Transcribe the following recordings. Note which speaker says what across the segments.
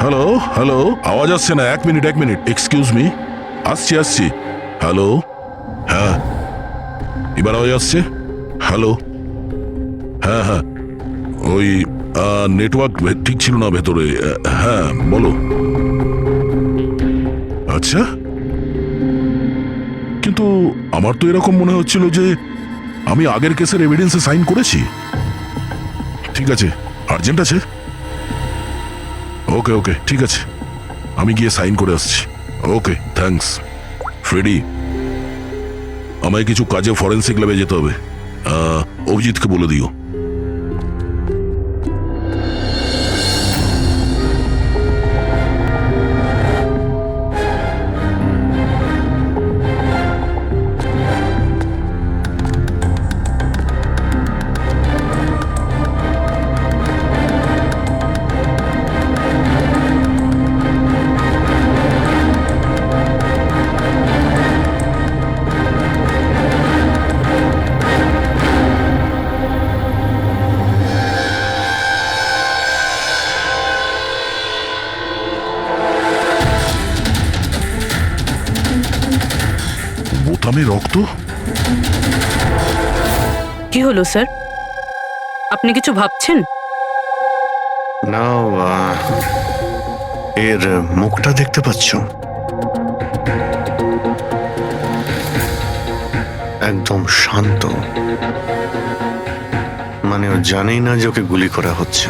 Speaker 1: Hello hello, আওয়াজ আসছে না। এক মিনিট এক্সকিউজ মি, আসছি। হ্যালো, হ্যাঁ এবার আওয়াজ আসছে। হ্যালো, হ্যাঁ ওই নেটওয়ার্ক ঠিক ছিল না ভেতরে। হ্যাঁ বলো। আচ্ছা, কিন্তু আমার তো এরকম মনে হচ্ছিল যে আমি আগের কেসের এভিডেন্সে সাইন করেছি। ঠিক আছে, আর্জেন্ট আছে। ওকে ঠিক আছে, আমি গিয়ে সাইন করে আসছি। Okay thanks. ফ্রেডি, আমায় কিছু কাজে ফরেন্সিক ল্যাবে যেতে হবে। অভিজিৎকে বলে দিও। বোতামে রক্ত?
Speaker 2: কি হলো স্যার, আপনি কিছু ভাবছেন?
Speaker 3: না, এর মুখটা দেখতে পাচ্ছ? একদম শান্ত, মানে ও জানেই না যে ওকে গুলি করা হচ্ছে।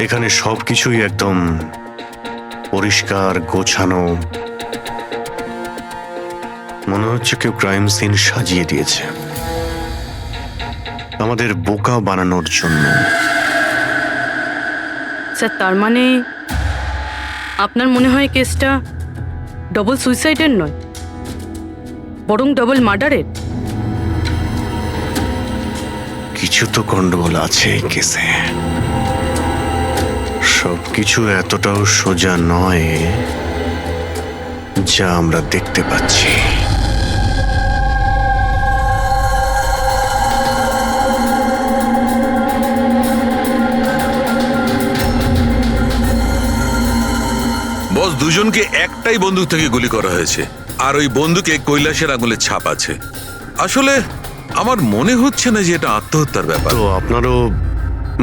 Speaker 3: এখানে সবকিছুই একদম পরিষ্কার গোছানো, মনে হচ্ছে কেউ ক্রাইম সিন সাজিয়ে দিয়েছে আমাদের বোকা বানানোর জন্য।
Speaker 2: স্যার তার মানে আপনার মনে হয় কেসটা ডবল সুইসাইডের নয়, বরং ডবল মার্ডারের?
Speaker 3: কিছু তো গন্ডগোল আছে এই কেসে। সবকিছু এতটাও সোজা নয় যা আমরা দেখতে পাচ্ছি।
Speaker 4: বস, দুজনকে একটাই বন্দুক থেকে গুলি করা হয়েছে, আর ওই বন্দুকে কৈলাসের আঙুলের ছাপ আছে। আসলে আমার মনে হচ্ছে না যে এটা আত্মহত্যার ব্যাপার।
Speaker 3: তো আপনারও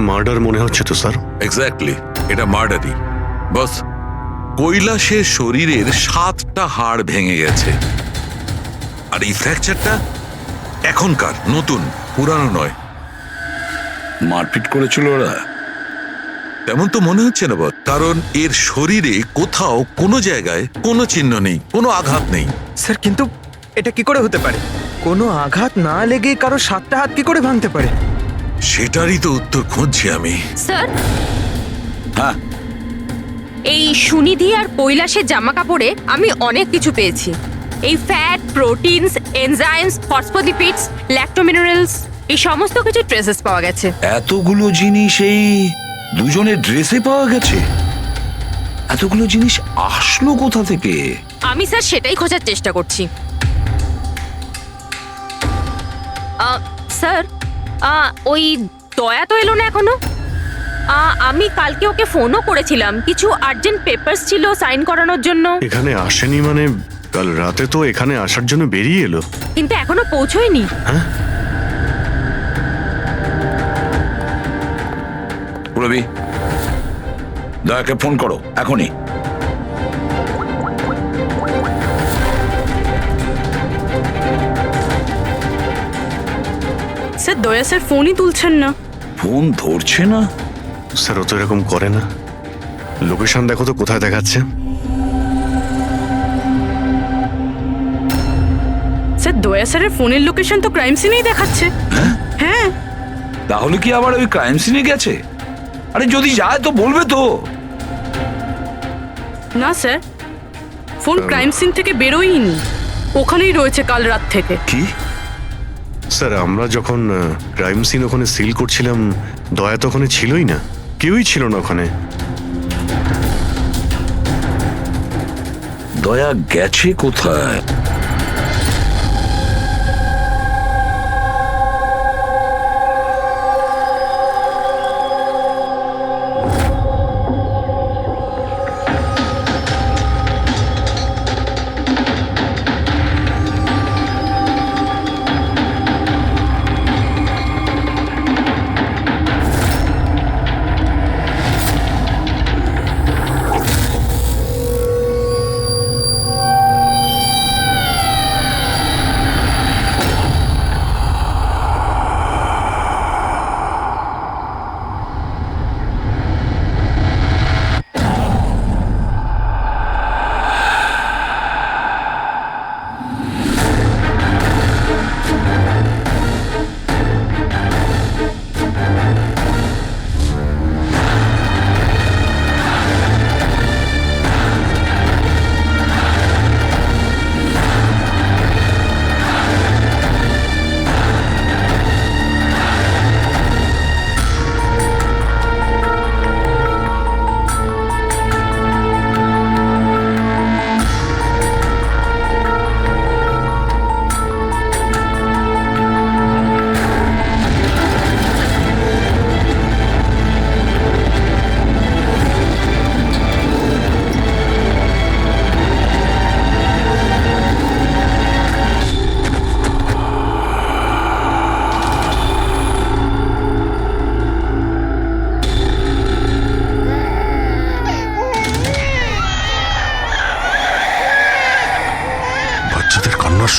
Speaker 3: মার্ডার মনে হচ্ছে তো স্যার?
Speaker 4: এক্স্যাক্টলি, এটা মার্ডারই। বস, কৈলাসের শরীরের 7টা হাড় ভেঙে গেছে, আর এই ফ্র্যাকচারটা এখনকার, নতুন, পুরানো নয়।
Speaker 5: মারপিট করেছিল ওরা?
Speaker 4: তেমন তো মনে হচ্ছে না বস, কারণ এর শরীরে কোথাও কোনো জায়গায় কোনো চিহ্ন নেই, কোনো আঘাত নেই।
Speaker 6: স্যার কিন্তু এটা কি করে হতে পারে? কোনো আঘাত না লেগে কারো 7টা হাত কি করে ভাঙতে পারে?
Speaker 4: সেটারই তো উত্তর খুঁজছি আমি।
Speaker 7: স্যার,
Speaker 5: হ্যাঁ,
Speaker 7: এই সুনিধি আর কৈলাসের জামা কাপড়ে আমি অনেক কিছু পেয়েছি। এই ফ্যাট, প্রোটিনস, এনজাইমস, ফসফোলিপিডস, ল্যাক্টোমিনারেলস, এই সমস্ত কিছু ট্রেসেস পাওয়া গেছে।
Speaker 5: এতগুলো জিনিস এই দুজনের ড্রেসে পাওয়া গেছে? এতগুলো জিনিস আসলো কোথা থেকে?
Speaker 7: আমি স্যার সেটাই খোঁজার চেষ্টা করছি। স্যার, ওই দয়া তো এলো না এখনো। আমি কালকে ওকে ফোনও করেছিলাম, কিছু আর্জেন্ট পেপারস ছিল সাইন করানোর জন্য।
Speaker 3: এখানে আসেনি মানে? কাল রাতে তো এখানে আসার জন্য বেরিয়ে এলো,
Speaker 7: কিন্তু এখনো পৌঁছয়নি।
Speaker 3: হ্যাঁ?
Speaker 5: রবি, দয়াকে ফোন করো এখনই।
Speaker 2: স্যার দয়া স্যার ফোনই তুলছেন না।
Speaker 5: ফোন ধরছে না?
Speaker 3: স্যার ও তো এরকম করে না। লোকেশন দেখো তো কোথায় দেখাচ্ছে।
Speaker 2: স্যার দয়া স্যারের ফোনের লোকেশন তো ক্রাইম সিনেই দেখাচ্ছে। হ্যাঁ।
Speaker 5: তাহলে কি আবার ওই ক্রাইম সিনে গেছে? আরে যদি যায় তো বলবে তো।
Speaker 2: না স্যার, ফোন ক্রাইম সিন থেকে বেরোয়নি, ওখানেই রয়েছে কাল রাত থেকে।
Speaker 5: কি?
Speaker 3: স্যার আমরা যখন ক্রাইম সিন ওখানে সিল করছিলাম, দয়া তো ওখানে ছিলই না, কেউই ছিল না ওখানে।
Speaker 5: দয়া গেছে কোথায়?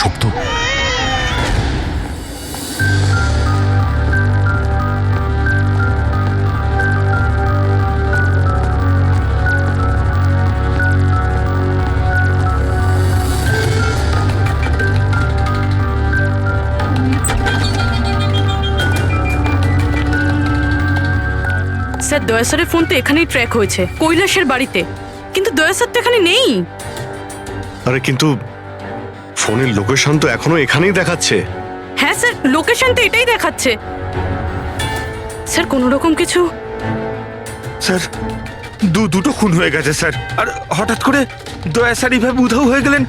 Speaker 1: শব্দ?
Speaker 2: স্যার দয়া স্যারের ফোন তো এখানেই ট্র্যাক হয়েছে, কৈলাসের বাড়িতে, কিন্তু দয়া স্যার তো এখানে নেই।
Speaker 3: আরে কিন্তু ফোনের লোকেশন তো এখনো এখানেই দেখাচ্ছে।
Speaker 2: হ্যাঁ স্যার, লোকেশন তো এটাই দেখাচ্ছে। স্যার কোনো রকম কিছু?
Speaker 6: স্যার দুটো খুন হয়ে গেছে স্যার, আর হঠাৎ করে দয়া স্যার এইভাবে উধাও হয়ে গেলেন।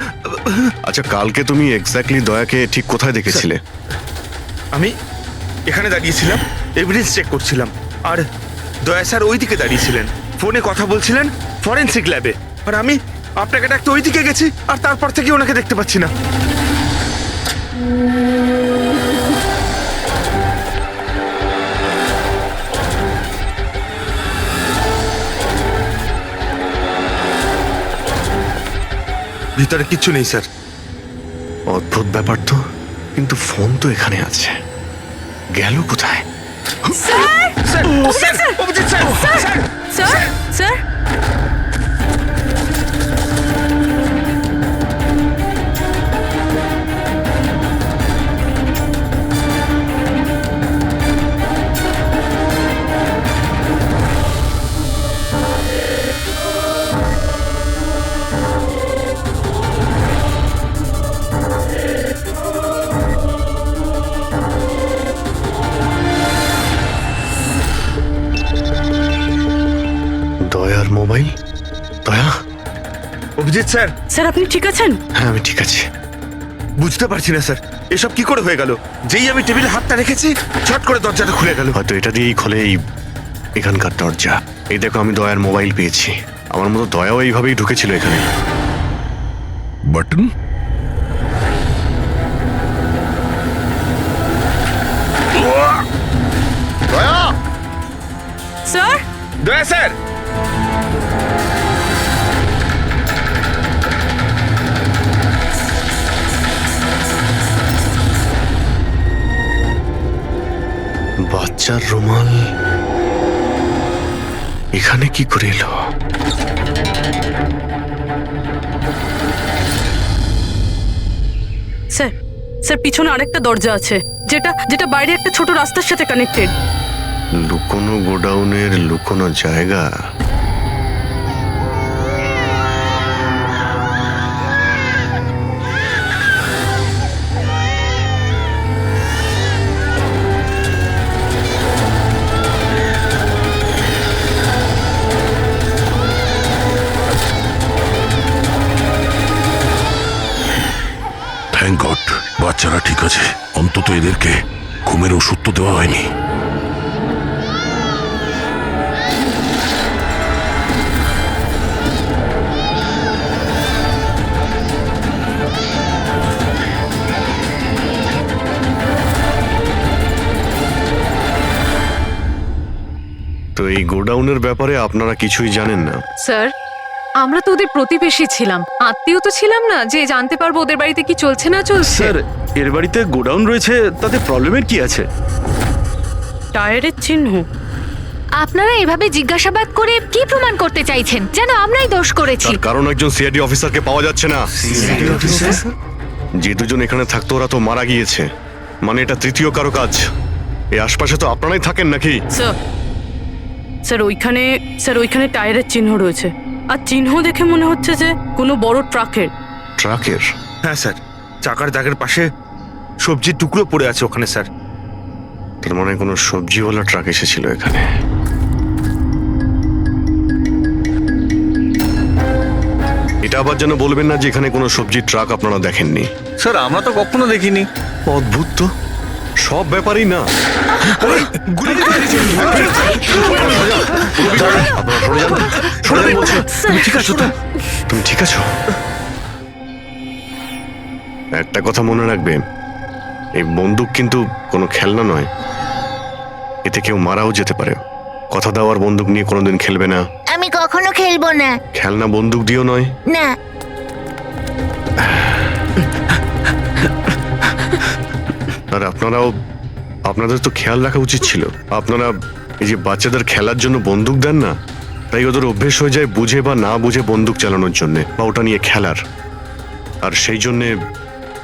Speaker 3: আচ্ছা কালকে তুমি এক্স্যাক্টলি দয়াকে ঠিক কোথায় দেখেছিলে?
Speaker 6: আমি এখানে দাঁড়িয়েছিলাম, এভিডেন্স চেক করছিলাম, আর দয়া স্যার ওইদিকে দাঁড়িয়েছিলেন, ফোনে কথা বলছিলেন ফরেন্সিক ল্যাবে, আর আমি আপনাকে ডাকতে ওইদিকে গেছি, আর তারপর থেকে ওনাকে দেখতে পাচ্ছি না। ভিতরে কিচ্ছু নেই স্যার।
Speaker 3: অদ্ভুত ব্যাপার তো, কিন্তু ফোন তো এখানে আছে, গেল কোথায়?
Speaker 2: Sir
Speaker 6: sir sir Abhijit sir sir
Speaker 2: sir sir
Speaker 3: দয়ার মোবাইল? দয়া?
Speaker 6: অভিজিৎ স্যার।
Speaker 2: স্যার আপনি ঠিক আছেন?
Speaker 3: হ্যাঁ আমি ঠিক আছি।
Speaker 6: বুঝতে পারছি না স্যার, এসব কি করে হয়ে গেল? যেই আমি টেবিলে হাতটা রেখেছি ছট করে দরজাটা খুলে গেল।
Speaker 3: হয়তো এটা দিয়েই খোলে এখানকার দরজা। এই দেখো আমি দয়ার মোবাইল পেয়েছি, আমার মতো দয়াও এইভাবেই ঢুকেছিল এখানে।
Speaker 1: বাটন?
Speaker 6: দয়া!
Speaker 2: স্যার
Speaker 6: দয়া স্যার!
Speaker 3: বাচ্চার রুমাল এখানে কি করে এলো?
Speaker 2: স্যার স্যার পিছনে আরেকটা দরজা আছে, যেটা যেটা বাইরে একটা ছোট রাস্তার সাথে কানেক্টেড।
Speaker 3: লুকোনো গোডাউনের লুকোনো জায়গা।
Speaker 1: থ্যাংক গড, বাচ্চারা ঠিক আছে। অন্তত এদেরকে ঘুমের ওষুধ তো দেওয়া হয়নি।
Speaker 3: তো এই গোডাউনের ব্যাপারে আপনারা কিছুই জানেন না?
Speaker 8: স্যার আমরা তো ওদের প্রতিবেশী ছিলাম, আত্মীয় তো ছিলাম না যে জানতে পারবো ওদের বাড়িতে কি চলছে না চলছে।
Speaker 9: স্যার এর বাড়িতে গোডাউন রয়েছে, তাতে প্রবলেমের কি আছে?
Speaker 2: টায়ারের চিহ্ন।
Speaker 7: আপনারা এভাবে জিজ্ঞাসাবাদ করে কি প্রমাণ করতে চাইছেন? যেন আমরাই দোষ করেছি।
Speaker 3: তার কারণ একজন সিআইডি অফিসারকে পাওয়া যাচ্ছে না। যে দুজন এখানে থাকতো ওরা তো মারা গিয়েছে, মানে এটা তৃতীয় কারো কাজ। এই আশপাশে তো আপনারাই থাকেন নাকি?
Speaker 2: স্যার স্যার ওইখানে টায়ারের চিহ্ন রয়েছে, আর চিহ্ন দেখে মনে হচ্ছে যে কোনো বড় ট্রাকের।
Speaker 3: ট্রাকের?
Speaker 6: হ্যাঁ স্যার, চাকার দাগের পাশে সবজির টুকরো পড়ে আছে ওখানে স্যার।
Speaker 3: তার মানে কোনো সবজিওয়ালা ট্রাক এসেছিল এখানে। এটা আবার যেন বলবেন না যে এখানে কোনো সবজির ট্রাক আপনারা দেখেননি।
Speaker 9: স্যার আমরা তো কখনো দেখিনি।
Speaker 3: অদ্ভুত তো, সব ব্যাপারই না। তুমি ঠিক আছো তো? তুমি ঠিক আছো? একটা কথা মনে রাখবে, এই বন্দুক কিন্তু কোনো খেলনা নয়, এতে কেউ মারাও যেতে পারে। কথা দেওয়ার বন্দুক নিয়ে কোনোদিন খেলবে না।
Speaker 10: আমি কখনো খেলবো না।
Speaker 3: খেলনা বন্দুক দিয়েও নয়।
Speaker 10: না।
Speaker 3: আর আপনাদের তো খেয়াল রাখা উচিত ছিল। আপনারা এই যে বাচ্চাদের খেলার জন্য বন্দুক দেন না, তাই ওদের অভ্যেস হয়ে যায় বুঝে বা না বুঝে বন্দুক চালানোর জন্য বা ওটা নিয়ে খেলার। আর সেই জন্যে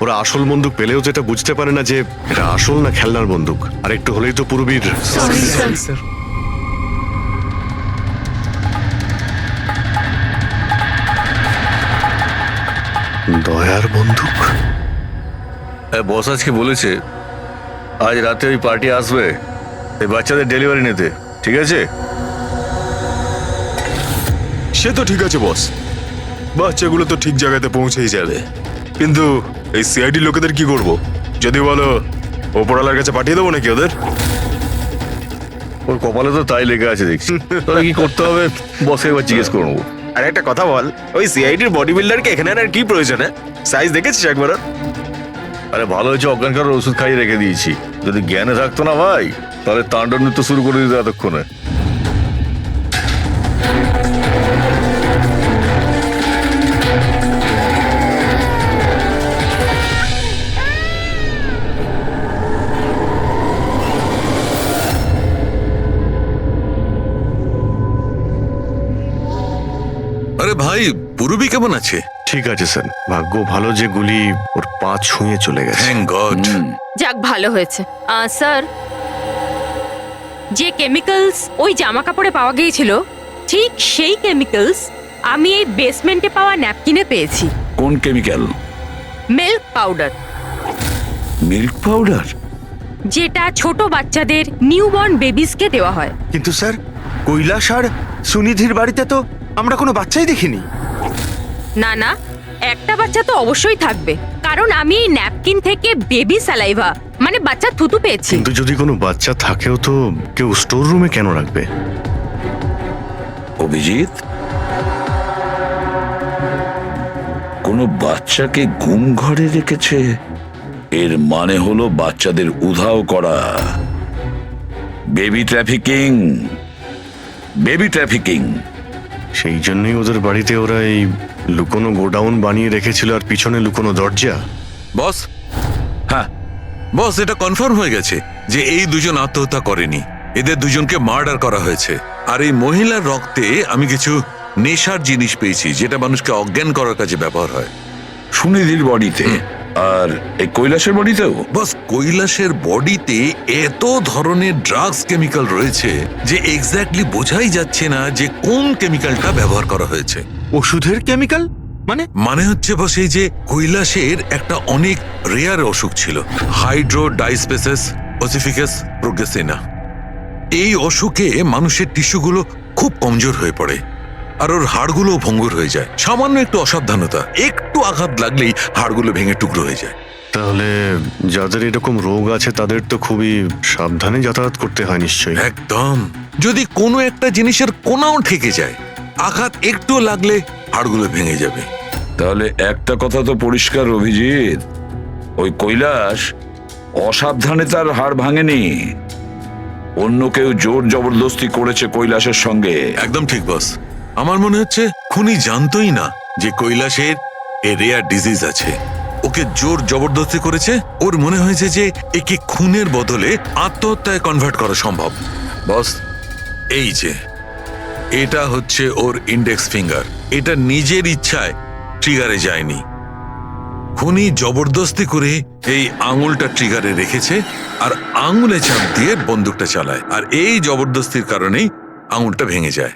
Speaker 3: ওরা আসল বন্দুক পেলেও তো এটা বুঝতে পারে না যে এটা আসল না খেলনার বন্দুক। আর একটু হলেই তো পুরবীর দয়ার বন্দুক।
Speaker 10: বস আজকে বলেছে আজ রাতে ওই পার্টি আসবে এই বাচ্চাদের ডেলিভারি নিতে, ঠিক আছে?
Speaker 11: সে তো ঠিক আছে বস, বাচ্চাগুলো তো ঠিক জায়গাতে পৌঁছেই যাবে। কিন্তু এই সিআইডি লোকেদের কি করব? যদি বলো ওপরওয়ালার কাছে পাঠিয়ে দেবো নাকি ওদের?
Speaker 10: ওর কপালে তো তাই লেগে আছে দেখছি। তবে কি করতে হবে বসকে এবার জিজ্ঞেস করবো।
Speaker 6: আর একটা কথা বল, ওই সিআইডির বডি বিল্ডারকে এখানে আর কি প্রয়োজন? সাইজ দেখেছিস একবার?
Speaker 10: আরে ভালো হয়েছে অজ্ঞান করার ওষুধ খাইয়ে রেখে দিয়েছি। যদি জ্ঞানে থাকতো না ভাই, তাহলে তাণ্ডব নৃত্য শুরু করে দিত এতক্ষণে।
Speaker 4: আরে ভাই, পুরবী কেমন আছে?
Speaker 3: ঠিক আছে স্যার, ভাগ্য ভালো যে গুলি ওর পা ছুঁয়ে চলে গেছে।
Speaker 4: Thank god.
Speaker 7: যাক ভালো হয়েছে। স্যার, যে কেমিক্যালস ওই জামা কাপড়ে পাওয়া গিয়েছিল ঠিক সেই কেমিক্যালস আমি এই বেসমেন্টে পাওয়া ন্যাপকিনে পেয়েছি।
Speaker 5: কোন chemical?
Speaker 7: Milk powder,
Speaker 5: milk powder?
Speaker 7: যেটা ছোট বাচ্চাদের নিউবর্ন বেবিসকে দেওয়া হয়।
Speaker 6: কিন্তু স্যার, কৈলাস আর সুনিধির বাড়িতে তো আমরা কোনো বাচ্চাই দেখিনি।
Speaker 7: না না, একটা বাচ্চা তো অবশ্যই থাকবে, কারণ আমি এই ন্যাপকিন থেকে বেবি স্যালাইভা মানে বাচ্চার থুতু পেয়েছি।
Speaker 3: কিন্তু যদি কোনো বাচ্চা থাকেও তো কেউ স্টোর রুমে কেন রাখবে?
Speaker 5: অভিজিৎ, কোনো বাচ্চাকে গুম ঘরে রেখেছে, এর মানে হলো বাচ্চাদের উধাও করা। Baby trafficking, baby trafficking.
Speaker 3: সেই জন্যই ওদের বাড়িতে ওরা এই লুকোনো গোডাউন বানিয়ে রেখেছিল আর পিছনে লুকোনো দরজা।
Speaker 4: বস,
Speaker 5: হ্যাঁ
Speaker 4: বস, এটা কনফার্ম হয়ে গেছে যে এই দুজন আত্মহত্যা করেনি, এদের দুজনকে মার্ডার করা হয়েছে। আর এই মহিলার রক্তে আমি কিছু নেশার জিনিস পেয়েছি যেটা মানুষকে অজ্ঞান করার কাজে ব্যবহার হয়।
Speaker 5: সুনিধির বডিতে আর এই কৈলাসের বডিতেও?
Speaker 4: বস, কৈলাসের বডিতে এত ধরনের ড্রাগস কেমিক্যাল রয়েছে যে এক্স্যাক্টলি বোঝাই যাচ্ছে না যে কোন কেমিক্যালটা ব্যবহার করা হয়েছে।
Speaker 6: ওষুধের কেমিক্যাল
Speaker 4: মানে হচ্ছে বস, এই যে কৈলাসের একটা অনেক রেয়ার অসুখ ছিল, হাইড্রোডাইস্পেসিস ওসিফিকাস প্রোগ্রেসিনা। এই অসুখে মানুষের টিস্যুগুলো খুব কমজোর হয়ে পড়ে আর ওর হাড়গুলো ভঙ্গুর হয়ে যায়। সামান্য একটু অসাবধানতা, একটু আঘাত লাগলেই হাড়গুলো ভেঙে টুকরো হয়ে যায়।
Speaker 3: তাহলে যাদের এরকম রোগ আছে তাদের তো খুবই সাবধানে যাতায়াত করতে হয় নিশ্চয়ই।
Speaker 4: একদম। যদি কোনো একটা জিনিসের কোনাও ঠেকে যায়, আঘাত একটু লাগলে হাড়গুলো ভেঙে যাবে।
Speaker 5: তাহলে একটা কথা তো পরিষ্কার অভিজিৎ, ওই কৈলাস অসাবধানে তার হাড় ভাঙেনি, অন্য কেউ জোর জবরদস্তি করেছে কৈলাসের সঙ্গে।
Speaker 4: একদম ঠিক বস, আমার মনে হচ্ছে খুনি জানতোই না যে কৈলাসের এ রেয়ার ডিজিজ আছে। ওকে জোর জবরদস্তি করেছে, ওর মনে হয়েছে যে একে খুনের বদলে আত্মহত্যায় কনভার্ট করা সম্ভব। বস, এই যে এটা হচ্ছে ওর ইন্ডেক্স ফিঙ্গার, এটা নিজের ইচ্ছায় ট্রিগারে যায়নি। খুনি জবরদস্তি করে এই আঙুলটা ট্রিগারে রেখেছে আর আঙুলে চাপ দিয়ে বন্দুকটা চালায়, আর এই জবরদস্তির কারণেই আঙুলটা ভেঙে যায়।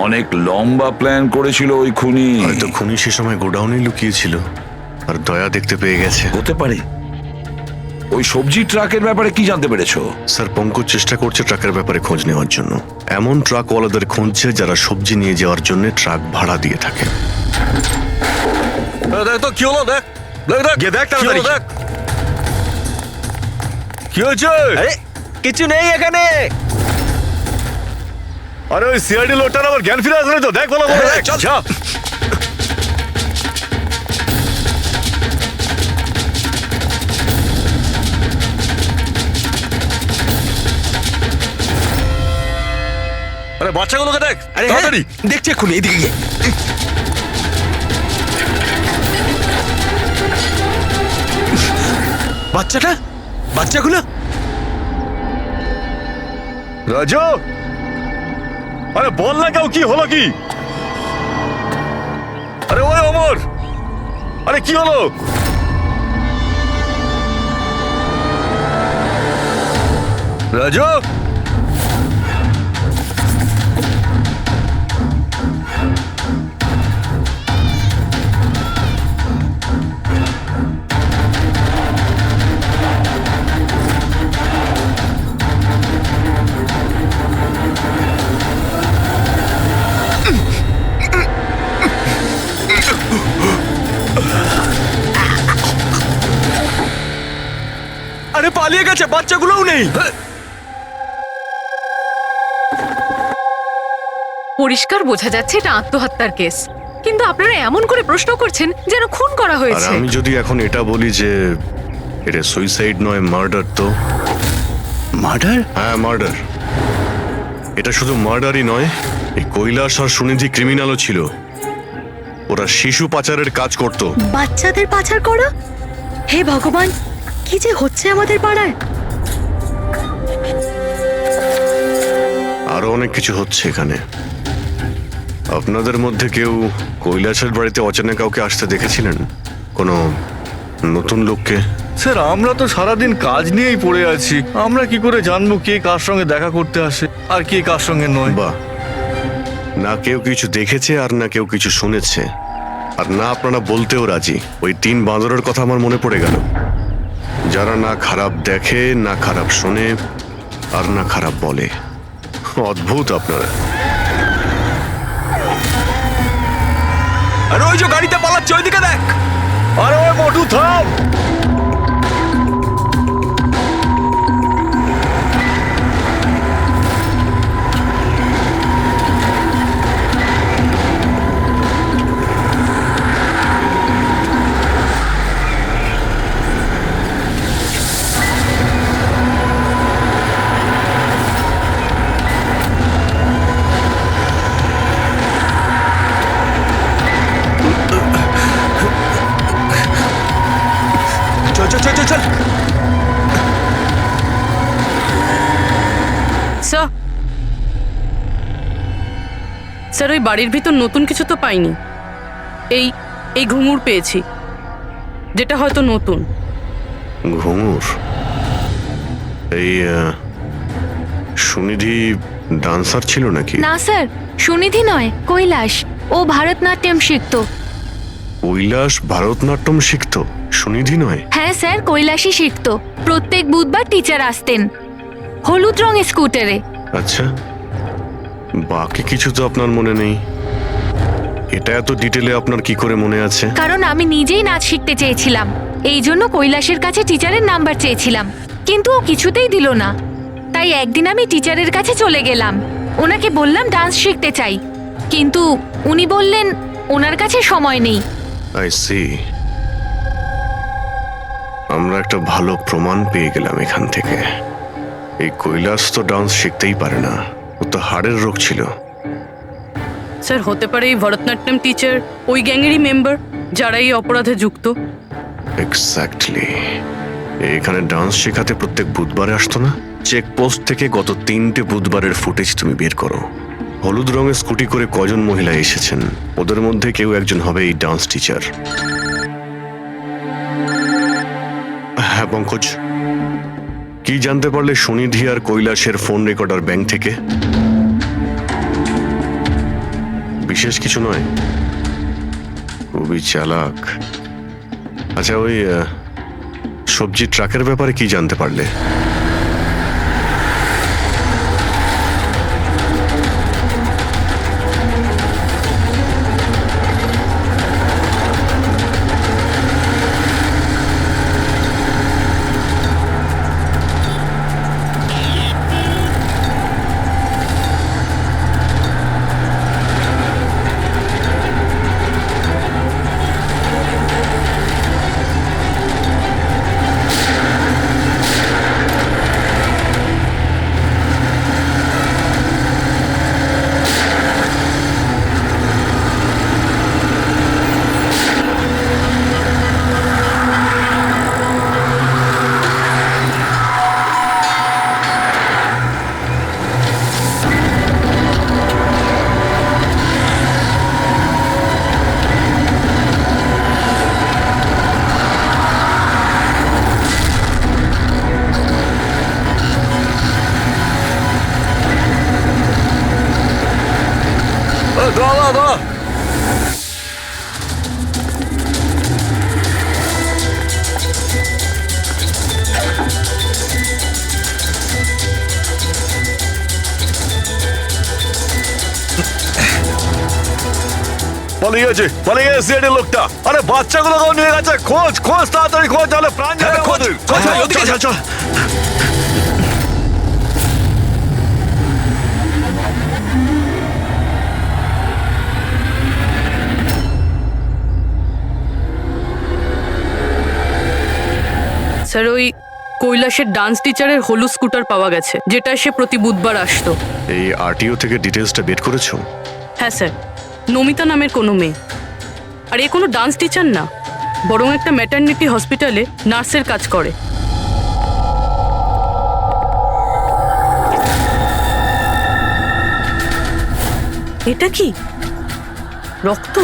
Speaker 5: অনেক লম্বা প্ল্যান করেছিল ওই খুনি।
Speaker 3: হয়তো খুনি সে সময় গোডাউনে লুকিয়েছিল আর দয়া দেখতে পেয়ে গেছে।
Speaker 5: হতে পারে। ওই সবজি ট্রাকের ব্যাপারে কি জানতে পেরেছো?
Speaker 3: স্যার, পঙ্কজ চেষ্টা করছে ট্রাকের ব্যাপারে খোঁজ নেওয়ার জন্য। এমন ট্রাকওয়ালাদের খুঁজছে যারা সবজি নিয়ে যাওয়ার জন্য ট্রাক ভাড়া দিয়ে থাকে।
Speaker 10: দেখ তো কি হলো, দেখ দেখ দেখ
Speaker 6: গিয়ে দেখ তাড়াতাড়ি।
Speaker 10: দেখ কি হয়েছে?
Speaker 6: কিছু নেই এখানে।
Speaker 10: আরে ওই সিআইডি লোকটার আবার জ্ঞান ফিরে আসলে তো, দেখ বলো বলো, দেখ যা। আরে বাচ্চাগুলোকে দেখ তাড়াতাড়ি।
Speaker 6: দেখছি এক্ষুনি, এদিকে গিয়ে। বাচ্চাগুলো
Speaker 10: রাজু, আরে বল না কেউ, কি হলো কি? আরে ওই অমর, আরে কি হলো? রাজু,
Speaker 6: আরে পালিয়ে গেছে, বাচ্চাগুলোও নেই।
Speaker 8: পরিষ্কার বোঝা যাচ্ছে এটা আত্মহত্যার কেস, কিন্তু আপনারা এমন করে প্রশ্ন করছেন যেন খুন করা
Speaker 3: আর
Speaker 8: হয়েছে।
Speaker 3: আমি যদি এখন এটা বলি যে এটা সুইসাইড নয় মার্ডার, তো
Speaker 9: মার্ডার?
Speaker 3: হ্যাঁ মার্ডার। এটা শুধু মার্ডারই নয়, এই কৈলাস আর সুনিধি ক্রিমিনালও ছিল। ওরা শিশু পাচারের কাজ করত।
Speaker 12: বাচ্চাদের পাচার করা? হে ভগবান, কি যে হচ্ছে আমাদের পাড়ায়।
Speaker 3: আরো অনেক কিছু হচ্ছে এখানে। আপনাদের মধ্যে কেউ কৈলাসের বাড়িতে অচেনা কাউকে আসতে দেখেছিলেন? কোনো নতুন লোককে?
Speaker 10: স্যার আমরা তো সারাদিন কাজ নিয়েই পড়ে আছি, আমরা কি করে জানবো কে কার সঙ্গে দেখা করতে আসে আর কে কার সঙ্গে নয়?
Speaker 3: বাহ, না কেউ কিছু দেখেছে আর না কেউ কিছু শুনেছে, আর না আপনারা বলতেও রাজি। ওই 3 বাঁদরের কথা আমার মনে পড়ে গেল, যারা না খারাপ দেখে, না খারাপ শোনে, আর না খারাপ বলে। অদ্ভুত আপনারা।
Speaker 6: আর ওই যে গাড়িতে পালাচ্ছে, ওইদিকে দেখ।
Speaker 10: আরে ওই মোটু থাম!
Speaker 6: চল চল চল চল চল।
Speaker 2: স্যার, স্যার ওই বাড়ির ভিতর নতুন কিছু তো পাইনি। এই এই ঘুঙুর পেয়েছি, যেটা হয়তো নতুন।
Speaker 3: ঘুঙুর? এই সুনিধি ডান্সার ছিল নাকি?
Speaker 12: না স্যার, সুনিধি নয়, কৈলাস। ও ভারতনাট্যম শিখত।
Speaker 3: কৈলাস ভারতনাট্যম শিখত, সুনিধি নয়?
Speaker 12: হ্যাঁ স্যার, কৈলাসই শিখত। প্রত্যেক বুধবার টিচার আসতেন হলুদ রঙের স্কুটারে।
Speaker 3: আচ্ছা, বাকি কিছু তো আপনার মনে নেই। এটা এত ডিটেলে আপনার কি করে মনে আছে?
Speaker 12: কারণ আমি নিজেই নাচ শিখতে চেয়েছিলাম, এই জন্য কৈলাসের কাছে টিচারের নাম্বার চেয়েছিলাম, কিন্তু ও কিছুতেই দিল না। তাই একদিন আমি টিচারের কাছে চলে গেলাম, ওনাকে বললাম ডান্স শিখতে চাই, কিন্তু উনি বললেন ওনার কাছে সময় নেই।
Speaker 3: I see. আমরা একটা ভালো প্রমাণ পেয়ে গেলাম এখান থেকে। এই কৈলাস তো ডান্স শিখতেই পারে না, ও তো হাড়ের রোগ ছিল।
Speaker 2: স্যার হতে পারে এই ভরতনাট্যম টিচার ওই গ্যাংয়েরই মেম্বার যারা এই অপরাধে যুক্ত।
Speaker 3: এক্স্যাক্টলি। এখানে ডান্স শেখাতে প্রত্যেক বুধবারে আসতো না? চেকপোস্ট থেকে গত 3টে বুধবারের ফুটেজ তুমি বের করো। হলুদ রঙের স্কুটি করে কজন মহিলা এসেছেন, ওদের মধ্যে কেউ একজন হবে এই ডান্স টিচার। হ্যাঁ পঙ্কজ, কি জানতে পারলে সুনিধি আর কৈলাসের ফোন রেকর্ডার ব্যাংক থেকে? বিশেষ কিছু নয়, খুবই চালাক। আচ্ছা, ওই সবজি ট্রাকের ব্যাপারে কি জানতে পারলে?
Speaker 10: পালিয়ে গেছে সিআইডি লোকটা। আরে বাচ্চাগুলোকেও নিয়ে গেছে। খোঁজ খোঁজ তাড়াতাড়ি খোঁজ, তাহলে প্রাণ যাবে আমাদের। চল চল চল।
Speaker 2: স্যার, ওই কৈলাসের ডান্স টিচারের হলুদ স্কুটার পাওয়া গেছে, যেটা সে প্রতি বুধবার আসতো।
Speaker 3: এই আরটিও থেকে ডিটেলসটা বের করেছো?
Speaker 2: হ্যাঁ স্যার, নমিতা নামের কোনো মেয়ে। আর এ কোনো ডান্স টিচার না, বরং একটা ম্যাটারনিটি হসপিটালে নার্সের কাজ করে। এটা কি রক্ত?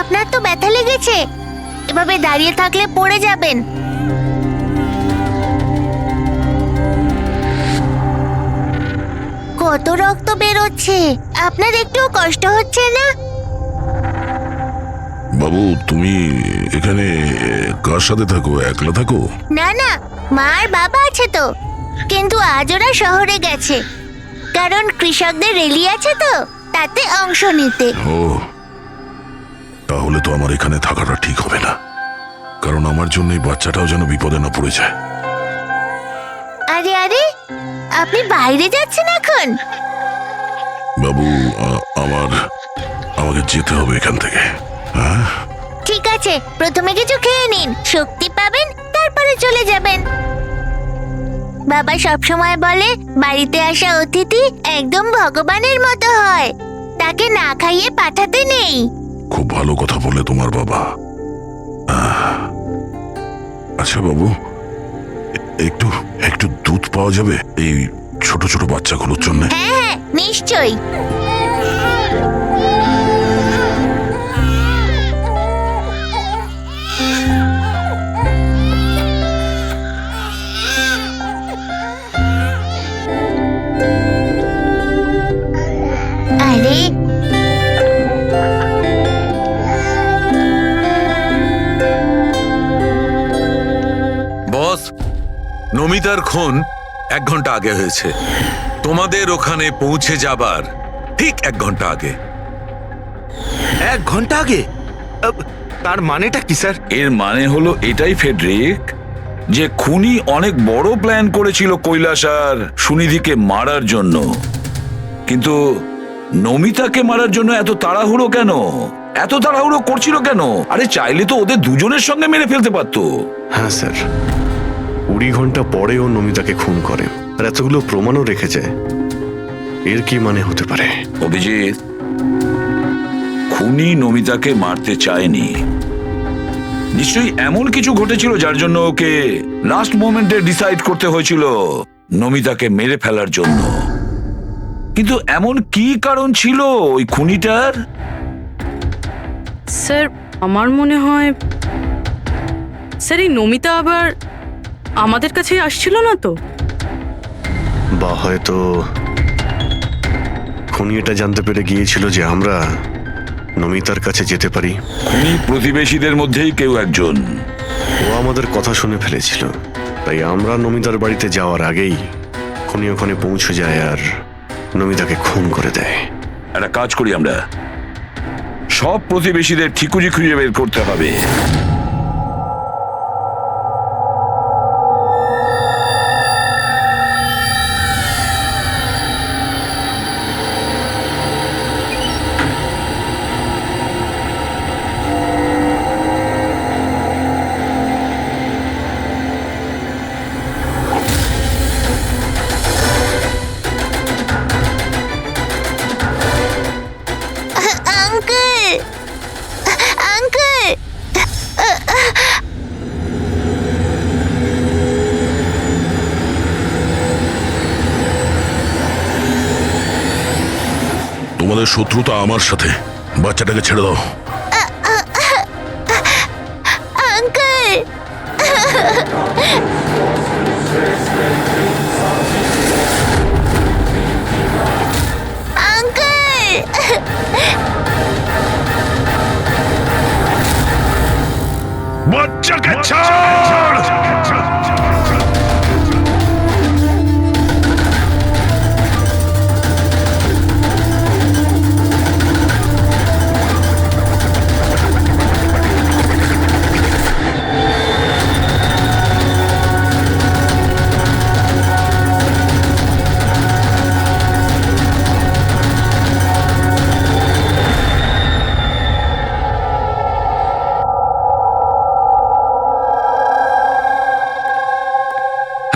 Speaker 13: আপনার তো ব্যথা লেগেছে, এভাবে দাঁড়িয়ে থাকলে পড়ে যাবেন। কত রক্ত বেরোচ্ছে, আপনার একটুও কষ্ট হচ্ছে না?
Speaker 1: বাবু, তুমি এখানে কার সাথে থাকো? একলা থাকো?
Speaker 13: না না, মা আর বাবা আছে তো, কিন্তু আজ ওরা শহরে গেছে, কারণ কৃষকদের র্যালি আছে তো, তাতে অংশ নিতে।
Speaker 1: ও, তাহলে তো আমার এখানে থাকাটা ঠিক হবে না, কারণ আমার জন্য এই বাচ্চাটাও যেন বিপদে না পড়ে যায়।
Speaker 13: আরে আরে, আপনি বাইরে যাচ্ছেন এখন?
Speaker 1: বাবু, আমাকে যেতে হবে এখান থেকে। হ্যাঁ,
Speaker 13: ঠিক আছে, প্রথমে কিছু খেয়ে নিন, শক্তি পাবেন, তারপরে চলে যাবেন। বাবা সবসময় বলে বাড়িতে আসা অতিথি একদম ভগবানের মতো হয়, তাকে না খাইয়ে পাঠাতে নেই।
Speaker 1: খুব ভালো কথা বলে তোমার বাবা। আচ্ছা বাবু, একটু একটু দুধ পাওয়া যাবে এই ছোট ছোট বাচ্চাগুলোর জন্য?
Speaker 13: হ্যাঁ হ্যাঁ, নিশ্চয়ই। আরে
Speaker 4: বস, নমিতার খুন 1 ঘন্টা আগে হয়েছে, তোমাদের ওখানে পৌঁছে যাবার ঠিক 1 ঘন্টা আগে।
Speaker 6: 1 ঘন্টা আগে? তার মানেটা কি স্যার?
Speaker 5: এর মানে হলো এটাই ফেডরিক, যে খুনি অনেক বড় প্ল্যান করেছিল কৈলাস আর সুনিধিকে মারার জন্য, কিন্তু নমিতাকে মারার জন্য এত তাড়াহুড়ো কেন? এত তাড়াহুড়ো করছিল কেন? আরে চাইলে তো ওদের দুজনের সঙ্গে মেরে ফেলতে পারতো।
Speaker 3: হ্যাঁ স্যার, 20 ঘন্টা পরেও নমিতাকে খুন করে, আর এতগুলো প্রমাণও রেখেছে। এর কি মানে হতে পারে?
Speaker 5: অভিজিৎ, খুনি নমিতাকে মারতে চায়নি। নিশ্চয়ই এমন কিছু ঘটেছিল যার জন্য ওকে লাস্ট মোমেন্টে ডিসাইড করতে হয়েছিল নমিতাকে মেরে ফেলার জন্য। কিন্তু এমন কি কারণ ছিল ওই খুনিটার?
Speaker 2: স্যার আমার মনে হয় স্যার এই নমিতা আবার আমাদের কাছে আসছিল না তো?
Speaker 3: বা হয়তো খুনি এটা জানতে পেরে গিয়েছিল যে আমরা নমিতার কাছে যেতে পারি।
Speaker 5: খুনি প্রতিবেশীদের মধ্যেই কেউ একজন।
Speaker 3: ও আমাদের কথা শুনে ফেলেছিল, তাই আমরা নমিতার বাড়িতে যাওয়ার আগেই খুনি ওখানে পৌঁছে যায় আর নমিতাকে খুন করে দেয়।
Speaker 5: একটা কাজ করি, আমরা সব প্রতিবেশীদের ঠিকুজি খুঁজে বের করতে হবে।
Speaker 13: আঙ্কেল, আঙ্কেল,
Speaker 1: তোমাদের শত্রুতা আমার সাথে, বাচ্চাটাকে ছেড়ে দাও।
Speaker 13: আঙ্কেল, আঙ্কেল,
Speaker 1: বাচ্চাকে ছাড়!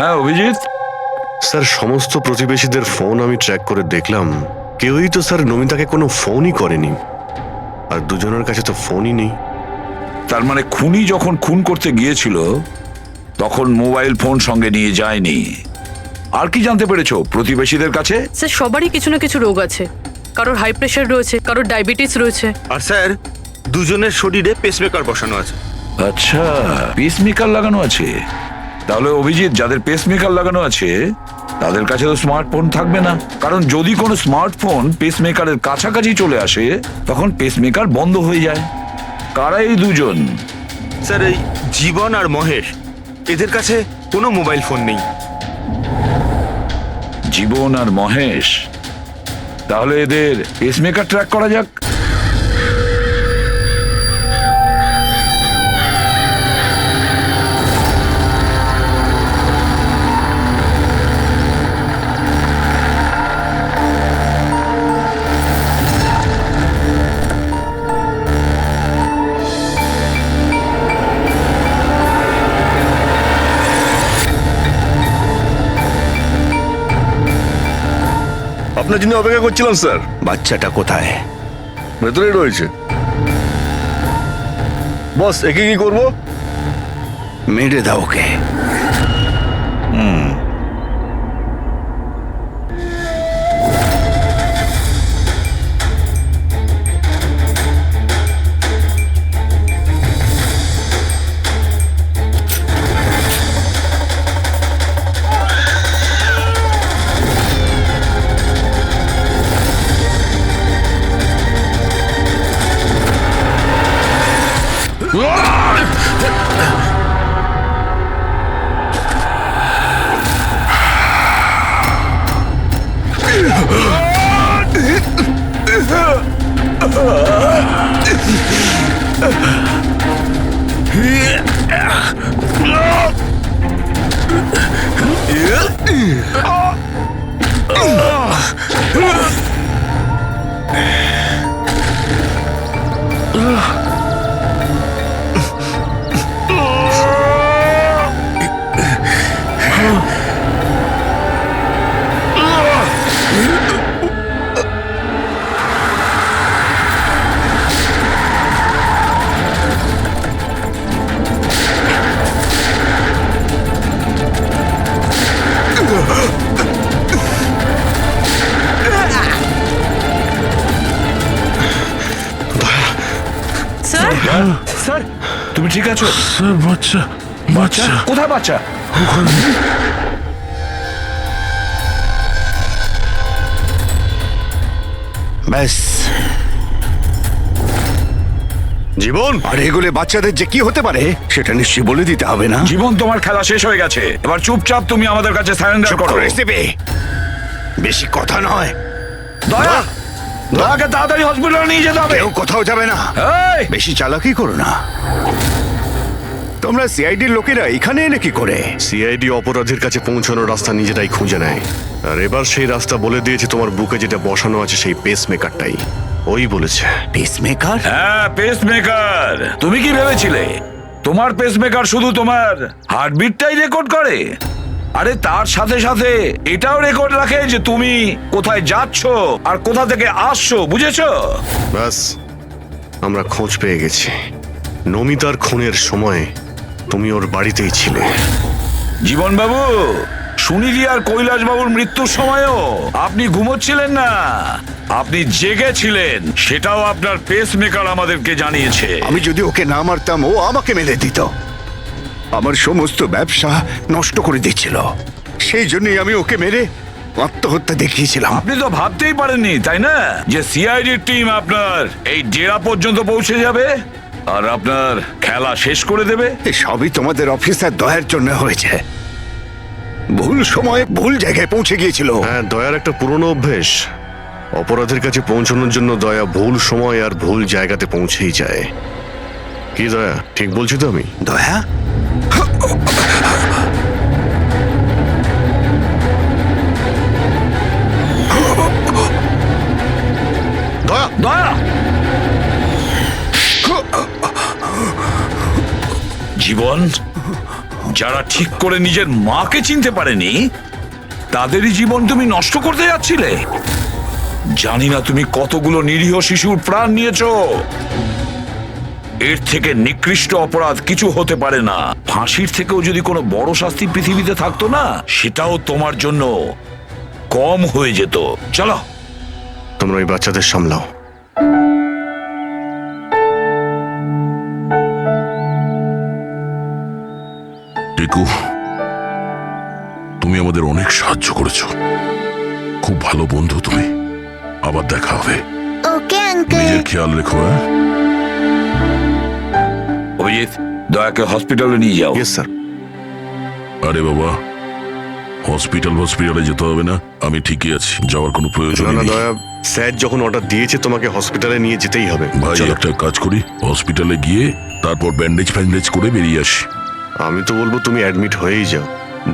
Speaker 5: হ্যাঁ অভিজিৎ,
Speaker 3: স্যার, সমস্ত প্রতিবেশীদের ফোন আমি ট্র্যাক করে দেখলাম, কেউই তো স্যার নমিতাকে কোনো ফোনই করেনি, আর দুজনের কাছে তো ফোনই নেই।
Speaker 5: তার মানে খুনি যখন খুন করতে গিয়েছিল তখন মোবাইল ফোন সঙ্গে নিয়ে যায়নি। আর কি জানতে পেরেছো প্রতিবেশীদের কাছে?
Speaker 2: স্যার সবারই কিছু না কিছু রোগ আছে, কারোর হাই প্রেশার রয়েছে, কারোর ডায়াবেটিস রয়েছে।
Speaker 6: আর স্যার দুজনের শরীরে পেসমেকার বসানো আছে।
Speaker 5: আচ্ছা, পেসমেকার লাগানো আছে। তাহলে অভিজিৎ, যাদের পেসমেকার লাগানো আছে তাদের কাছে তো স্মার্টফোন থাকবে না, কারণ যদি কোনো স্মার্টফোন পেসমেকারের কাছাকাছি চলে আসে তখন পেসমেকার বন্ধ হয়ে যায়। কারা এই দুজন?
Speaker 6: স্যার এই জীবন আর মহেশ, এদের কাছে কোনো মোবাইল ফোন নেই।
Speaker 5: জীবন আর মহেশ? তাহলে এদের পেসমেকার ট্র্যাক করা যাক।
Speaker 10: আপনার জন্য অপেক্ষা করছিলাম স্যার।
Speaker 9: বাচ্চাটা কোথায়?
Speaker 10: ভেতরেই রয়েছে। বস, একে কি করবো?
Speaker 9: মেরে দাও ওকে।
Speaker 7: স্যার
Speaker 5: স্যার তুমি ঠিক আছো?
Speaker 1: স্যার বাচ্চা বাচ্চা
Speaker 5: কোথায় বাচ্চা?
Speaker 10: ব্যাস
Speaker 3: জীবন,
Speaker 10: আর এগুলো বাচ্চাদের যে কি হতে পারে সেটা নিশ্চয়ই বলে দিতে হবে না?
Speaker 5: জীবন, তোমার খেলা শেষ হয়ে গেছে, এবার চুপচাপ তুমি আমাদের কাছে সারেন্ডার করো।
Speaker 10: রেসিপি বেশি কথা নয়।
Speaker 5: দয়া, দয়াকে তাড়াতাড়ি হসপিটালে নিয়ে যেতে হবে।
Speaker 10: কেউ কোথাও যাবে না।
Speaker 5: এই,
Speaker 10: বেশি চালাকি করো না। তোমরা সিআইডির লোকেরা এখানে এলে কি করে?
Speaker 3: সিআইডি অপরাধীর কাছে পৌঁছানোর রাস্তা নিজেরাই খুঁজে নেয়, আর এবার সেই রাস্তা বলে দিয়েছে তোমার বুকে যেটা বসানো আছে সেই পেস মেকারটাই ওই বলেছে।
Speaker 10: পেসমেকার?
Speaker 5: হ্যাঁ, পেসমেকার। তুমি কি ভেবেছিলে তোমার পেসমেকার শুধু তোমার হার্টবিটটাই রেকর্ড করে? আরে তার সাথে সাথে এটাও রেকর্ড রাখে যে তুমি কোথায় যাচ্ছ আর কোথা থেকে আসছো, বুঝেছো?
Speaker 3: ব্যাস, আমরা খোঁজ পেয়ে গেছি। নমিতার খুনের সময় তুমি ওর বাড়িতেই ছিলে।
Speaker 5: জীবন বাবু, সুনিধি আর কৈলাস বাবুর মৃত্যুর সময়ও আপনি ঘুমোচ্ছিলেন না, আপনি জেগেছিলেন। সেটাও আপনার পেসমেকার আমাদেরকে জানিয়েছে।
Speaker 10: আমি যদি ওকে না মারতাম ও আমাকে মেরে দিত, আমার সমস্ত ব্যবসা নষ্ট করে দিচ্ছিল। সেই জন্যই আমি ওকে মেরে আত্মহত্যা দেখিয়েছিলাম।
Speaker 5: আপনি তো ভাবতেই পারেননি, তাই না, যে সিআইডির টিম আপনার এই ডেরা পর্যন্ত পৌঁছে যাবে আর আপনার খেলা শেষ করে দেবে।
Speaker 10: সবই তোমাদের অফিসার দয়ার জন্য হয়েছে। ভুল সময়ে ভুল জায়গায় পৌঁছে গিয়েছিল।
Speaker 3: হ্যাঁ, দয়ার একটা পুরনো অভ্যেস। অপরাধের কাছে পৌঁছানোর জন্য দয়া ভুল সময় আর ভুল জায়গাতে পৌঁছেই যায়। কি দয়া, ঠিক বলছি তো আমি?
Speaker 10: দয়া,
Speaker 3: দয়া,
Speaker 5: দয়া, জীবন, যারা ঠিক করে নিজের মাকে চিনতে পারেনি তাদেরই জীবন তুমি নষ্ট করতে যাচ্ছিলে। জানি না তুমি কতগুলো নিরীহ শিশুর প্রাণ নিয়েছো। এর থেকে নিকৃষ্ট অপরাধ কিছু হতে পারে না। ফাঁসির থেকেও যদি কোনো বড় শাস্তি পৃথিবীতে থাকতো না, সেটাও তোমার জন্য কম হয়ে যেত। চলো,
Speaker 3: তোমরা ওই বাচ্চাদের সামলাও।
Speaker 1: টিকু, তুমি আমাদের অনেক সাহায্য করেছো। খুব ভালো বন্ধু তুমি। আবার দেখা হবে।
Speaker 13: Okay uncle.
Speaker 1: নিজের খেয়াল রেখো। হ্যাঁ,
Speaker 5: অভিজিৎ, দয়াকে হসপিটালে নিয়ে যাও।
Speaker 3: Yes sir.
Speaker 1: আরে বাবা, হসপিটালে যেতে হবে না, আমি ঠিকই আছি, যাওয়ার কোনো প্রয়োজন
Speaker 3: না না
Speaker 1: নেই।
Speaker 3: দয়া, স্যার যখন অর্ডার দিয়েছে তোমাকে হসপিটালে নিয়ে যেতেই হবে।
Speaker 1: ভাই,
Speaker 3: চলো।
Speaker 1: একটা কাজ করি, হসপিটালে গিয়ে তারপর ব্যান্ডেজ করে বেরিয়ে আসি।
Speaker 3: আমি তো বলবো তুমি অ্যাডমিট হয়েই যাও।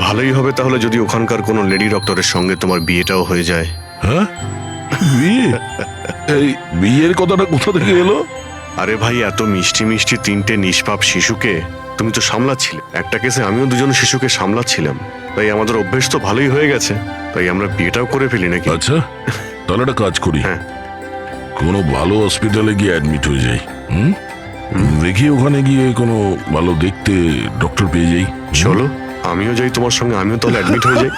Speaker 3: ভালোই হবে তাহলে যদি ওখানকার কোনো লেডি ডক্টরের সঙ্গে তোমার বিয়েটাও হয়ে যায়।
Speaker 1: হ্যাঁ, বিয়ে? এই বিয়ের কথাটা কোথা থেকে এলো?
Speaker 3: আরে ভাই, এত মিষ্টি মিষ্টি তিনটে নিষ্পাপ শিশুকে তুমি তো সামলাচ্ছিলে। একটা কেসে আমিও দুজন শিশুকে সামলাচ্ছিলাম, তাই আমাদের অভ্যেস তো ভালোই হয়ে গেছে। তাই আমরা বিয়েটাও করে ফেলি নাকি?
Speaker 1: আচ্ছা, তাহলে একটা কাজ করি,
Speaker 3: হ্যাঁ।
Speaker 1: কোনো ভালো হসপিটালে গিয়ে অ্যাডমিট হয়ে যাই। দেখি ওখানে গিয়ে কোনো ভালো দেখতে ডক্টর পেয়ে যাই।
Speaker 3: চলো, আমিও যাই তোমার সঙ্গে, আমিও তাহলে অ্যাডমিট হয়ে যাই।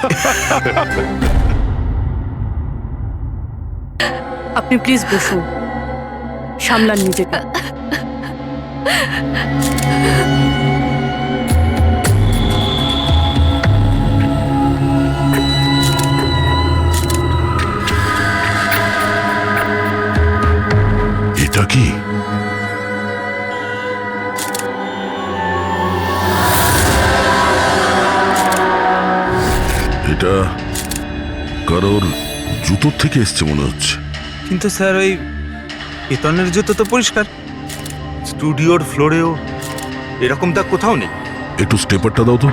Speaker 2: আপনি প্লিজ বসুন, সামলান নিজেকে।
Speaker 1: এটা কি? এটা কারোর জুতোর থেকে এসছে মনে হচ্ছে।
Speaker 6: কিন্তু স্যার ওই পিতনের জুতো তো পরিষ্কার। স্টুডিওর ফ্লোরেও এরকম দাগ কোথাও নেই।
Speaker 1: একটু স্টেপারটা দাও তো।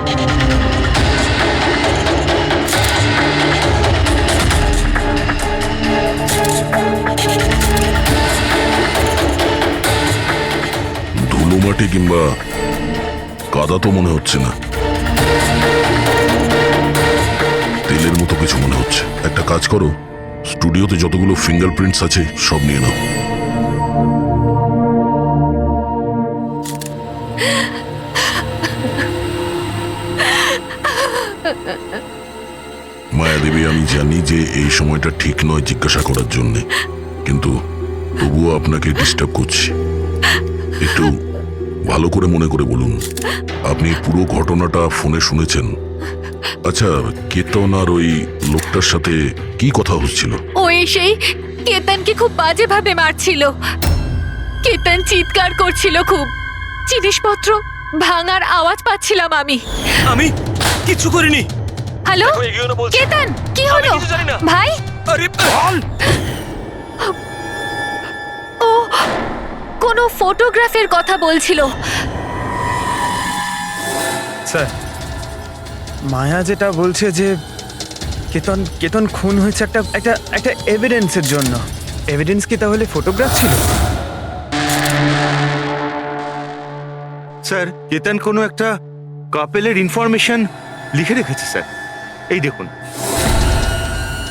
Speaker 1: ধুলো মাটি কিংবা কাদা তো মনে হচ্ছে না, তেলের মতো কিছু মনে হচ্ছে। একটা কাজ করো, স্টুডিওতে যতগুলো ফিঙ্গারপ্রিন্টস আছে সব নিয়ে নাও। মায়াদেবী, আমি জানি যে এই সময়টা ঠিক নয় জিজ্ঞাসা করার জন্যে, কিন্তু তবুও আপনাকে ডিস্টার্ব করছি। একটু ভালো করে মনে করে বলুন, আপনি পুরো ঘটনাটা ফোনে শুনেছেন? আচ্ছা, কেতন আর ওই লোকটার সাথে কি কথা হচ্ছিল?
Speaker 12: ও এসেই কেতনকে খুব বাজেভাবে মারছিল। কেতন চিৎকার করছিল খুব। জিনিসপত্র ভাঙার আওয়াজ পাচ্ছিলাম আমি।
Speaker 6: আমি কিছু করিনি।
Speaker 12: হ্যালো কেতন, কি হলো ভাই?
Speaker 6: আরে বল।
Speaker 12: ও কোনো ফটোগ্রাফের কথা বলছিল।
Speaker 6: স্যার, মায়া যেটা বলছে যে কেতন কেতন খুন হয়েছে একটা একটা একটা এভিডেন্সের জন্য। এভিডেন্স কি তাহলে ফটোগ্রাফ ছিল? স্যার, কেতন কোনো একটা কাপেলের ইনফরমেশন লিখে রেখেছে স্যার। এই দেখুন,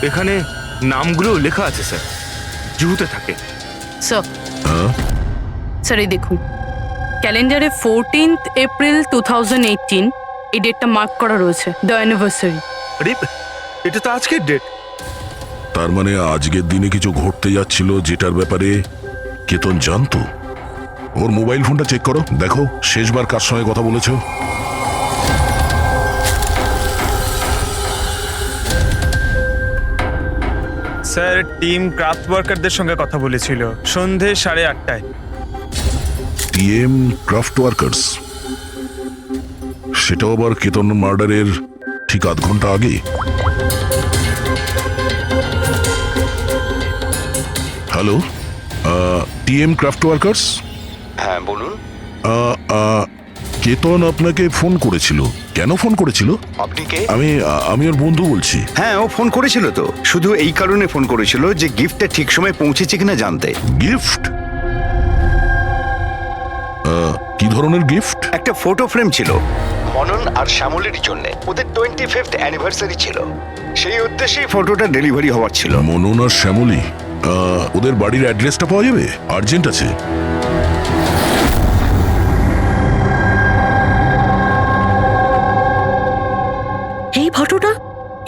Speaker 6: এখানে নামগুলো লেখা আছে স্যার, জুহুতে থাকে।
Speaker 2: স্যার,
Speaker 1: হ্যাঁ,
Speaker 2: স্যার এই দেখুন, ক্যালেন্ডারে 14th এপ্রিল 2018 এই ডেটটা মার্ক করা রয়েছে, দ্য অ্যানিভার্সারি।
Speaker 6: আরে এটা তো আজকের ডেট।
Speaker 1: তার মানে আজকের দিনে কিছু ঘটতে যাচ্ছিল যেটার ব্যাপারে কেতন জানতো। ওর মোবাইল ফোনটা চেক করো, দেখো শেষবার কার সঙ্গে কথা বলেছো।
Speaker 6: স্যার, টিম ক্রাফট ওয়ার্কারদের সঙ্গে কথা বলেছিল সন্ধে 8:30টায়।
Speaker 1: টিএম ক্রাফট ওয়ার্কার্স, সেটাও আবার কেতন মার্ডারের ঠিক আধ ঘন্টা আগে। Hello, TM craft workers.
Speaker 10: হ্যাঁ বলুন।
Speaker 1: কেতন আপনাকে ফোন করেছিল। কেন ফোন করেছিল?
Speaker 10: আপনি কে?
Speaker 1: আমি ওর বন্ধু বলছি।
Speaker 10: হ্যাঁ, ও ফোন করেছিল তো, শুধু এই কারণে ফোন করেছিল যে গিফটটা ঠিক সময় পৌঁছেছে কিনা জানতে।
Speaker 1: গিফট? কি ধরনের গিফট?
Speaker 10: একটা ফটো ফ্রেম ছিল মনন আর শ্যামলের জন্য, ওদের 25th অ্যানিভার্সারি ছিল, সেই উদ্দেশ্যেই ফটোটা ডেলিভারি হওয়ার ছিল।
Speaker 1: মনন আর শ্যামলী, ওদের বাড়ির অ্যাড্রেসটা পাওয়া যাবে? আর্জেন্ট আছে।
Speaker 2: এই ফটোটা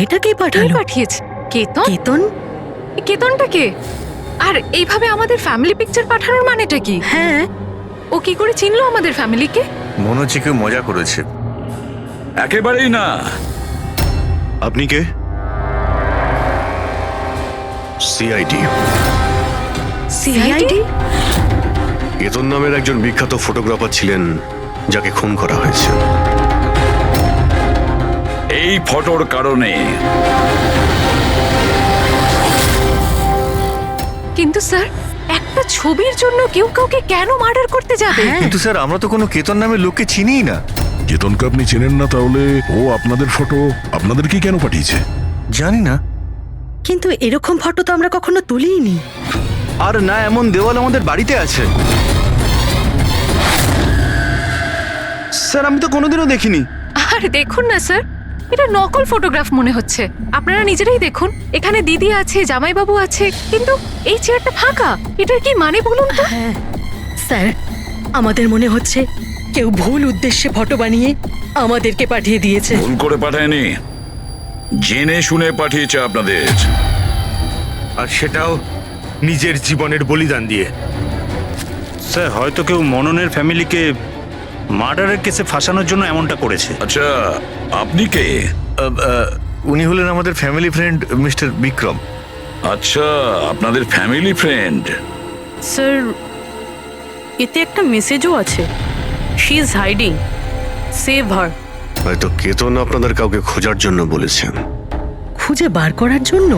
Speaker 2: এটা কে
Speaker 8: কে
Speaker 2: পাঠালো?
Speaker 8: পাঠিয়েছে? কেতন?
Speaker 2: কেতন?
Speaker 8: কেতনটা কে? আর এইভাবে আমাদের ফ্যামিলি পিকচার পাঠানোর মানেটা কি?
Speaker 2: হ্যাঁ,
Speaker 8: ও কি করে চিনলো আমাদের ফ্যামিলিকে?
Speaker 6: মনে হচ্ছে কেউ মজা করেছে।
Speaker 5: একেবারেই না।
Speaker 3: আপনি কে? সিআইডি।
Speaker 2: সিআইডি?
Speaker 3: কেতন নামের একজন বিখ্যাত ফটোগ্রাফার ছিলেন যাকে খুন করা হয়েছে।
Speaker 5: এই ফটোর কারণে।
Speaker 8: কিন্তু স্যার, একটা ছবির জন্য কেউ কাউকে কেন মার্ডার করতে যাবে?
Speaker 6: কিন্তু স্যার, আমরা তো কোনো কেতন নামের লোককে চিনিই না।
Speaker 1: কেতনকে আপনি চেনেন না, তাহলে ও আপনাদের ফটো আপনাদেরকে কেন পাঠিয়েছে?
Speaker 6: জানি না।
Speaker 2: কিন্তু এরকম ফটো তো আমরা কখনো তুলিনি।
Speaker 9: আর না, এমন দেওয়াল আমাদের বাড়িতে আছে। স্যার, আমি তো কোনোদিনও দেখিনি।
Speaker 8: আর দেখুন না স্যার, এটা নকল ফটোগ্রাফ মনে হচ্ছে। আপনারা নিজেরাই দেখুন, এখানে দিদি আছে, জামাইবাবু আছে, কিন্তু এই চেয়ারটা ফাঁকা। এটার কি মানে বলুন তো?
Speaker 2: হ্যাঁ স্যার, আমাদের মনে হচ্ছে কেউ ভুল উদ্দেশ্যে ফটো বানিয়ে আমাদেরকে পাঠিয়ে দিয়েছে।
Speaker 5: ভুল করে পাঠায়নি, জেনে শুনে পাঠিয়েছে আপনাদের।
Speaker 6: আর সেটাও নিজের জীবনের বলিদান দিয়ে।
Speaker 9: স্যার, হয়তো কেউ মননের ফ্যামিলিকে মার্ডারের কেসে ফাঁসানোর জন্য এমনটা করেছে।
Speaker 5: আচ্ছা, আপনি কে?
Speaker 6: উনি হলেন আমাদের ফ্যামিলি ফ্রেন্ড মিস্টার বিক্রম।
Speaker 5: আচ্ছা, আপনাদের ফ্যামিলি ফ্রেন্ড।
Speaker 2: স্যার, এতে একটা মেসেজও আছে, শি ইজ হাইডিং, সেভ হার।
Speaker 3: হয়তো কেতন আপনাদের কাউকে খোঁজার জন্য বলেছেন।
Speaker 2: খুঁজে বার করার জন্য?